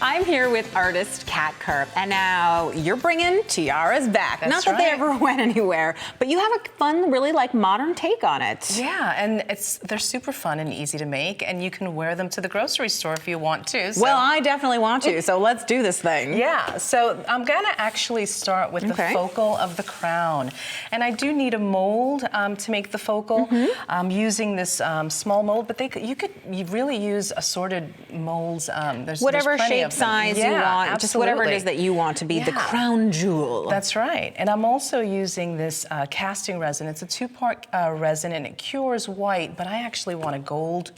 I'm here with artist Cat Kerr, and now you're bringing tiaras back. That's Not that they ever went anywhere, but you have a fun, really like modern take on it. Yeah, and they're super fun and easy to make, and you can wear them to the grocery store if you want to. So. Well, I definitely want to, so let's do this thing. Yeah, so I'm gonna actually start with the focal of the crown. And I do need a mold to make the focal. I'm using this small mold, but you really use assorted molds. There's whatever plenty shape, of them. size you want, absolutely. just whatever it is that you want to be the crown jewel. That's right. And I'm also using this casting resin. It's a 2-part resin, and it cures white, but I actually want a gold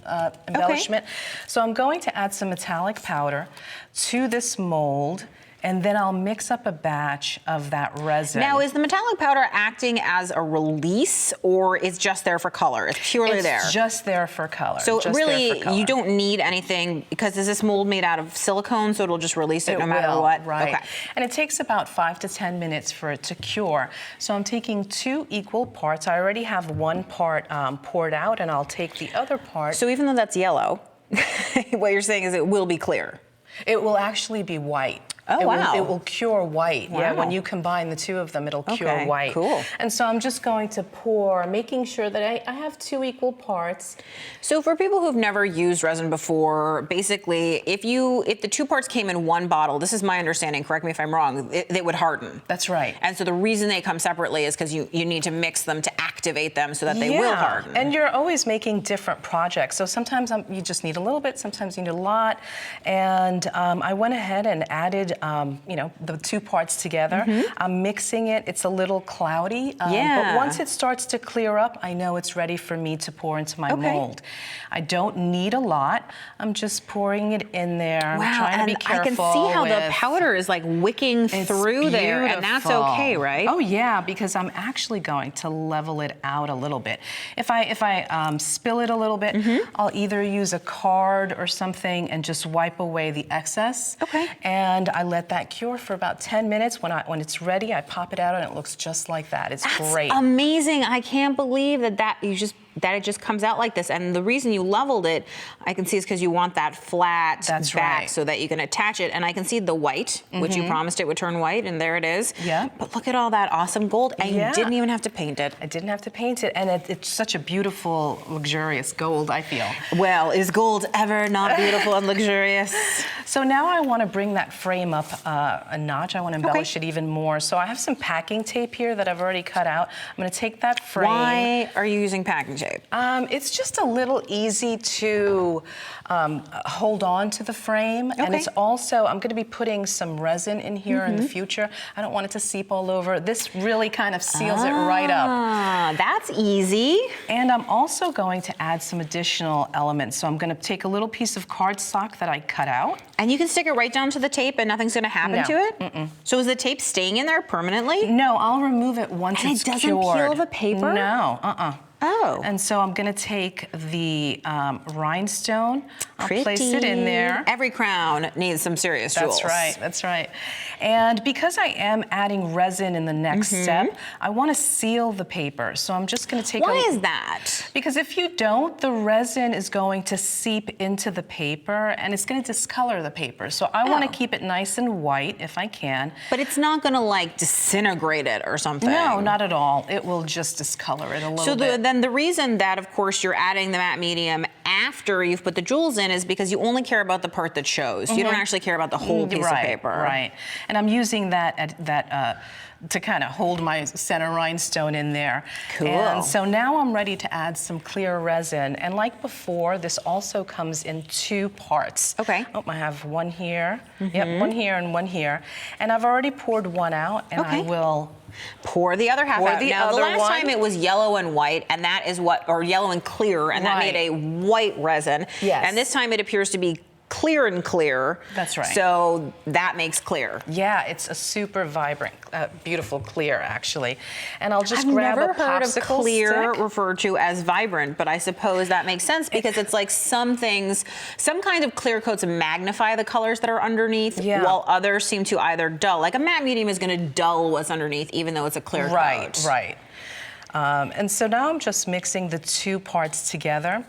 embellishment. So I'm going to add some metallic powder to this mold, and then I'll mix up a batch of that resin. Now, is the metallic powder acting as a release, or it's just there for color? It's purely there? It's just there for color. So really, you don't need anything, because is this mold made out of silicone, so it'll just release it no matter what? Right. Okay. And it takes about 5 to 10 minutes for it to cure. So I'm taking 2 equal parts. I already have 1 part poured out, and I'll take the other part. So even though that's yellow, what you're saying is it will be clear? It will actually be white. Oh, wow. It will cure white. Wow. Yeah, when you combine the 2 of them, it'll cure white. Cool. And so I'm just going to pour, making sure that I have 2 equal parts. So for people who've never used resin before, basically, if the 2 parts came in 1 bottle, this is my understanding, correct me if I'm wrong, they would harden. That's right. And so the reason they come separately is because you need to mix them to activate them so that they will harden. And you're always making different projects. So sometimes you just need a little bit, sometimes you need a lot. And I went ahead and added the 2 parts together. I'm mixing it. It's a little cloudy. But once it starts to clear up, I know it's ready for me to pour into my mold. I don't need a lot. I'm just pouring it in there. Wow, I'm trying to be careful. I can see how the powder is like wicking through there, and that's okay, right? Oh yeah, because I'm actually going to level it out a little bit. If I spill it a little bit, I'll either use a card or something and just wipe away the excess. Okay. And I let that cure for about 10 minutes. When it's ready, I pop it out, and it looks just like that. It's great. Amazing. I can't believe that it just comes out like this. And the reason you leveled it, I can see, is because you want that flat back so that you can attach it. And I can see the white, which you promised it would turn white, and there it is. Yeah. But look at all that awesome gold, and you didn't even have to paint it. I didn't have to paint it, and it's such a beautiful, luxurious gold, I feel. Well, is gold ever not beautiful and luxurious? So now I want to bring that frame up a notch. I want to embellish it even more. So I have some packing tape here that I've already cut out. I'm going to take that frame. Why are you using packing tape? It's just a little easy to hold on to the frame. And it's also, I'm going to be putting some resin in here in the future. I don't want it to seep all over. This really kind of seals it right up. That's easy. And I'm also going to add some additional elements. So I'm going to take a little piece of cardstock that I cut out. And you can stick it right down to the tape and nothing's going to happen to it? So is the tape staying in there permanently? No, I'll remove it once it's cured. And it doesn't peel the paper? No, Oh. And so I'm going to take the rhinestone, I'll place it in there. Every crown needs some serious jewels. That's right. And because I am adding resin in the next step, I want to seal the paper. So I'm just going to take Why is that? Because if you don't, the resin is going to seep into the paper, and it's going to discolor the paper. So I want to keep it nice and white if I can. But it's not going to like disintegrate it or something. No, not at all. It will just discolor it a little bit. Then the reason that, of course, you're adding the matte medium after you've put the jewels in is because you only care about the part that shows. You don't actually care about the whole piece of paper. Right. And I'm using that to kind of hold my center rhinestone in there. Cool. And so now I'm ready to add some clear resin. And like before, this also comes in 2 parts. Okay. Oh, I have one here. Yep, one here and one here. And I've already poured one out, and I will pour the other half out. Now, the last time it was yellow and white, and that is or yellow and clear, and that made a white resin. Yes. And this time it appears to be clear and clear. That's right. So that makes clear. Yeah, it's a super vibrant, beautiful clear, actually. And I'll just grab a popsicle stick. I've never heard of clear referred to as vibrant, but I suppose that makes sense because it's like some things, some kind of clear coats magnify the colors that are underneath, while others seem to either dull. Like a matte medium is going to dull what's underneath, even though it's a clear coat. Right. And so now I'm just mixing the two parts together.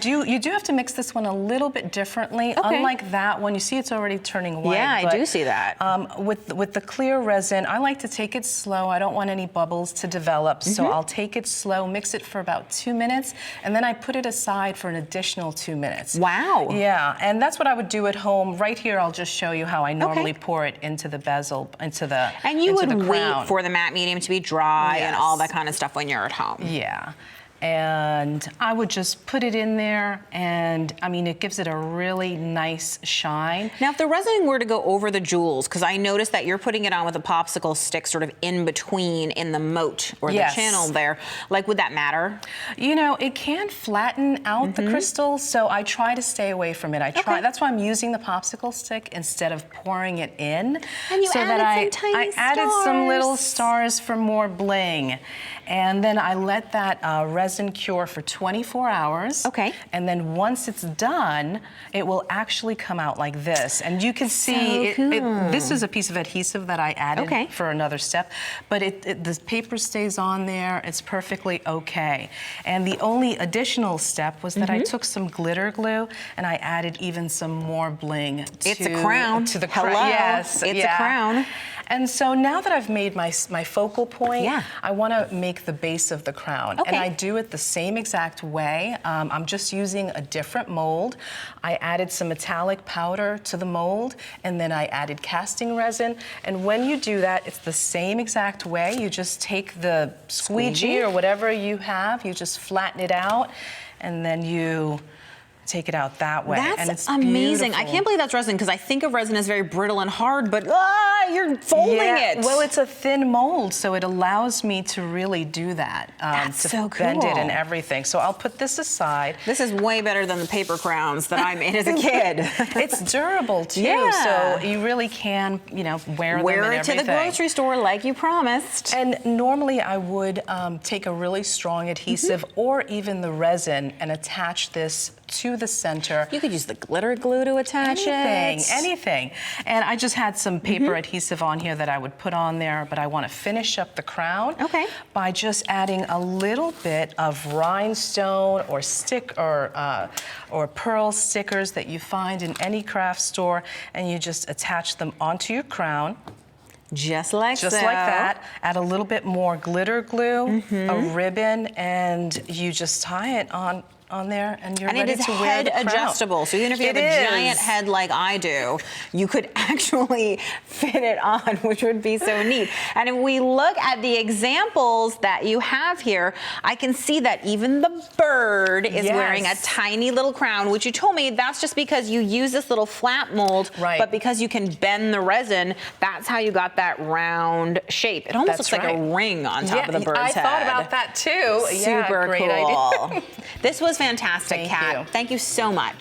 You do have to mix this one a little bit differently. Okay. Unlike that one, you see it's already turning white. Yeah, I do see that. With the clear resin, I like to take it slow. I don't want any bubbles to develop, so I'll take it slow, mix it for about 2 minutes, and then I put it aside for an additional 2 minutes. Wow. Yeah, and that's what I would do at home. Right here, I'll just show you how I normally pour it into the bezel, into the And you into would the wait crown. for the matte medium to be dry and Yes. all that kind of stuff when you're at home. Yeah. And I would just put it in there, and I mean, it gives it a really nice shine. Now, if the resin were to go over the jewels, because I noticed that you're putting it on with a popsicle stick sort of in between in the moat or Yes. the channel there, like, would that matter? You know, it can flatten out the crystal, so I try to stay away from it. That's why I'm using the popsicle stick instead of pouring it in. And you so added that some tiny I added some little stars. stars for more bling. And then I let that resin cure for 24 hours. Okay. And then once it's done, it will actually come out like this. And you can see, this is a piece of adhesive that I added for another step, but the paper stays on there. It's perfectly okay. And the only additional step was that I took some glitter glue and I added even some more bling to, It's a crown. to the Hello. crown. Yes, it's a crown. And so now that I've made my focal point, Yeah. I want to make the base of the crown. Okay. And I do it the same exact way. I'm just using a different mold. I added some metallic powder to the mold, and then I added casting resin. And when you do that, it's the same exact way. You just take the squeegee or whatever you have, you just flatten it out, and then you take it out that way. That's and it's amazing. beautiful. I can't believe that's resin, because I think of resin as very brittle and hard, but you're folding it. Well, it's a thin mold, so it allows me to really do that. That's to so bend it cool. and everything. So I'll put this aside. This is way better than the paper crowns that I made as a kid. It's durable too, Yeah. so you really can, you know, wear them Wear and it to the everything. grocery store like you promised. And normally I would take a really strong adhesive or even the resin and attach this to the center. You could use the glitter glue to attach it. Anything. And I just had some paper adhesive on here that I would put on there, but I want to finish up the crown by just adding a little bit of rhinestone or or pearl stickers that you find in any craft store, and you just attach them onto your crown. Just like that. Add a little bit more glitter glue, a ribbon, and you just tie it on there, and you're ready to wear the crown. And it is head adjustable, so even if you have a giant head like I do, you could actually fit it on, which would be so neat. And if we look at the examples that you have here, I can see that even the bird is wearing a tiny little crown, which you told me that's just because you use this little flat mold, but because you can bend the resin, that's how you got that round shape. It almost looks like a ring on top of the bird's head. I thought about that too. Super great cool. idea. This was fantastic, Kat. Thank you. Thank you so much.